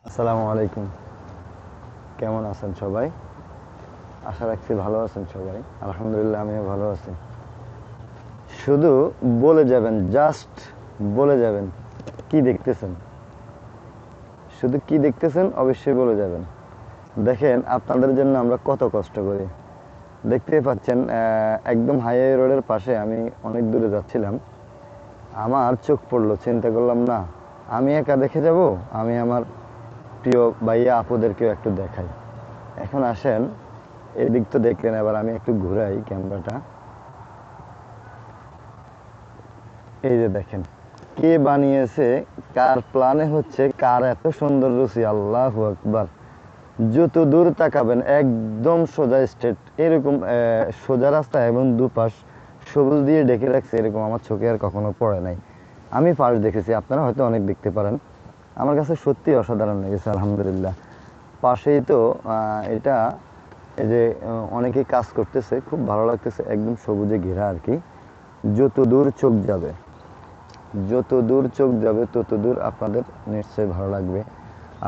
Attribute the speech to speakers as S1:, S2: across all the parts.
S1: আসসালামু আলাইকুম। কেমন আছেন সবাই? আশা রাখছি ভালো আছেন সবাই। আলহামদুলিল্লাহ আমিও ভালো আছি। শুধু বলে যাবেন, জাস্ট বলে যাবেন কি দেখতেছেন। শুধু কি দেখতেছেন অবশ্যই বলে যাবেন। দেখেন আপনাদের জন্য আমরা কত কষ্ট করি। দেখতেই পাচ্ছেন একদম হাইওয়ে রোডের পাশে আমি অনেক দূরে যাচ্ছিলাম। আমার চোখ পড়লো, চিন্তা করলাম না আমি একা দেখে যাব, আমি আমার প্রিয় ভাইয়া আপুদেরকেও একটু দেখাই। এখন আসেন, এদিক তো দেখলেন, এবার আমি একটু ঘুরাই ক্যামেরাটা। এই যে দেখেন কে বানিয়েছে, কার প্ল্যানে হচ্ছে, কার এত সুন্দর রুচি, আল্লাহু আকবার। যত দূর তাকাবেন একদম সোজা স্ট্রেট, এরকম সোজা রাস্তা এবং দুপাশ সবুজ দিয়ে ঢেকে রাখছে, এরকম আমার চোখে আর কখনো পড়ে নাই। আমি ফার্স্ট দেখেছি, আপনারা হয়তো অনেক দেখতে পারেন। আমার কাছে সত্যি অসাধারণ লেগেছে, আলহামদুলিল্লাহ। পাশেই তো এটা, এই যে অনেকেই কাজ করতেছে, খুব ভালো লাগতেছে, একদম সবুজে ঘেরা আর কি। যত দূর চোখ যাবে, যত দূর চোখ যাবে তত দূর আপনাদের নিশ্চয়ই ভালো লাগবে।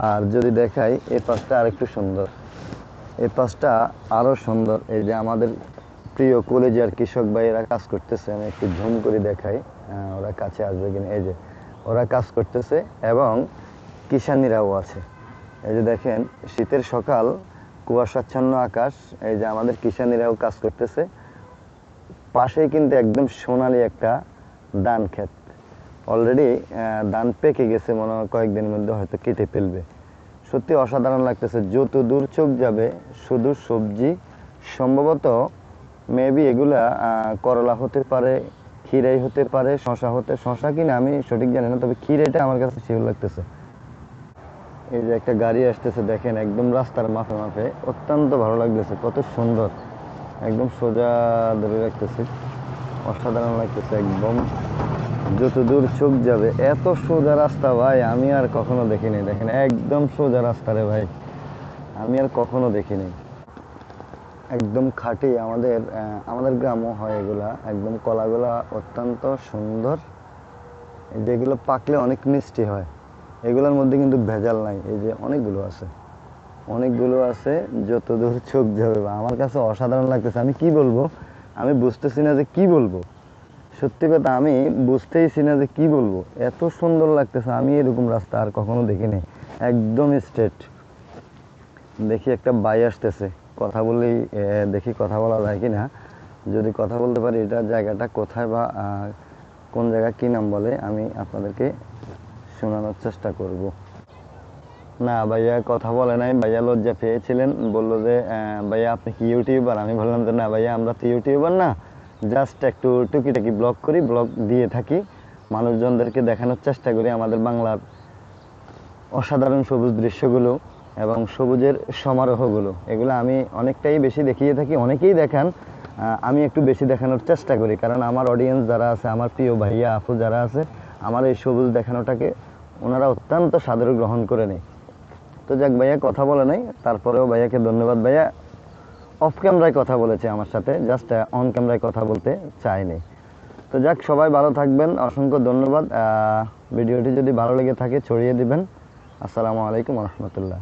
S1: আর যদি দেখাই এই পাশটা আরেকটু সুন্দর, এই পাশটা আরও সুন্দর। এই যে আমাদের প্রিয় কলেজের কৃষক ভাইয়েরা কাজ করতেছে, আমি একটু ঝুম করে দেখাই, ওরা কাছে আসবে কিনা। এই যে ওরা কাজ করতেছে এবং কিষানিরাও আছে। এই যে দেখেন শীতের সকাল, কুয়াশাচ্ছন্ন আকাশ, এই যে আমাদের কিষানিরাও কাজ করতেছে। পাশেই কিন্তু একদম সোনালি একটা ধান ক্ষেত। অলরেডি ধান পেকে গেছে, মনে হয় কয়েকদিনের মধ্যে হয়তো কেটে ফেলবে। সত্যি অসাধারণ লাগতেছে, যত দূর চোখ যাবে শুধু সবজি। সম্ভবত মেবি এগুলা করলা হতে পারে, খিরাই হতে পারে, শশা কিনা আমি সঠিক জানি না, তবে খিরাইটা আমার কাছে শিওর লাগতেছে। এই যে একটা গাড়ি আসতেছে দেখেন, একদম রাস্তার মাফে মাফে, অত্যন্ত ভালো লাগতেছে, কত সুন্দর, একদম সোজা ধরে রাখতেছে, অসাধারণ লাগতেছে একদম। যত দূর চোখ যাবে এত সোজা রাস্তা ভাই আমি আর কখনো দেখিনি। দেখেন একদম সোজা রাস্তা রে ভাই, আমি আর কখনো দেখিনি। একদম খাঁটি আমাদের আমাদের গ্রামও হয় এগুলা, একদম কলাগুলা অত্যন্ত সুন্দর। যেগুলো পাকলে অনেক মিষ্টি হয়, এগুলোর মধ্যে কিন্তু ভেজাল নাই। এই যে অনেকগুলো আছে, অনেকগুলো আছে, যত দূর চোখ যাবে। আমার কাছে অসাধারণ লাগতেছে, আমি কি বলবো, আমি বুঝতেছি না যে কি বলবো। সত্যি কথা আমি বুঝতেইছি না যে কি বলবো, এত সুন্দর লাগতেছে। আমি এরকম রাস্তা আর কখনো দেখিনি, একদম স্ট্রেট। দেখি একটা বাই আসতেছে, কথা বললেই দেখি কথা বলা যায় কি না। যদি কথা বলতে পারি, এটা জায়গাটা কোথায় বা কোন জায়গা, কি নাম বলে, আমি আপনাদেরকে শোনানোর চেষ্টা করব। না ভাইয়া কথা বলে নাই, ভাইয়া লজ্জা পেয়েছিলেন, বললো যে ভাইয়া আপনি কি ইউটিউবার? আমি বললাম যে না ভাইয়া আমরা তো ইউটিউবার না, জাস্ট একটু টুকিটাকি ব্লগ করি, ব্লগ দিয়ে থাকি, মানুষজনদেরকে দেখানোর চেষ্টা করি আমাদের বাংলার অসাধারণ সবুজ দৃশ্যগুলো এবং সবুজের সমারোহগুলো। এগুলো আমি অনেকটাই বেশি দেখিয়ে থাকি, অনেকেই দেখান, আমি একটু বেশি দেখানোর চেষ্টা করি, কারণ আমার অডিয়েন্স যারা আছে, আমার প্রিয় ভাইয়া আপু যারা আছে, আমার এই সবুজ দেখানোটাকে ওনারা অত্যন্ত সাদরে গ্রহণ করে নেয়। তো যাক, ভাইয়া কথা বলে নাই, তারপরেও ভাইয়াকে ধন্যবাদ। ভাইয়া অফ ক্যামেরায় কথা বলেছে আমার সাথে, জাস্ট অন ক্যামেরায় কথা বলতে চায়নি। তো যাক, সবাই ভালো থাকবেন, অসংখ্য ধন্যবাদ। ভিডিওটি যদি ভালো লেগে থাকে ছড়িয়ে দিবেন। আসসালামু আলাইকুম রহমতুল্লাহ।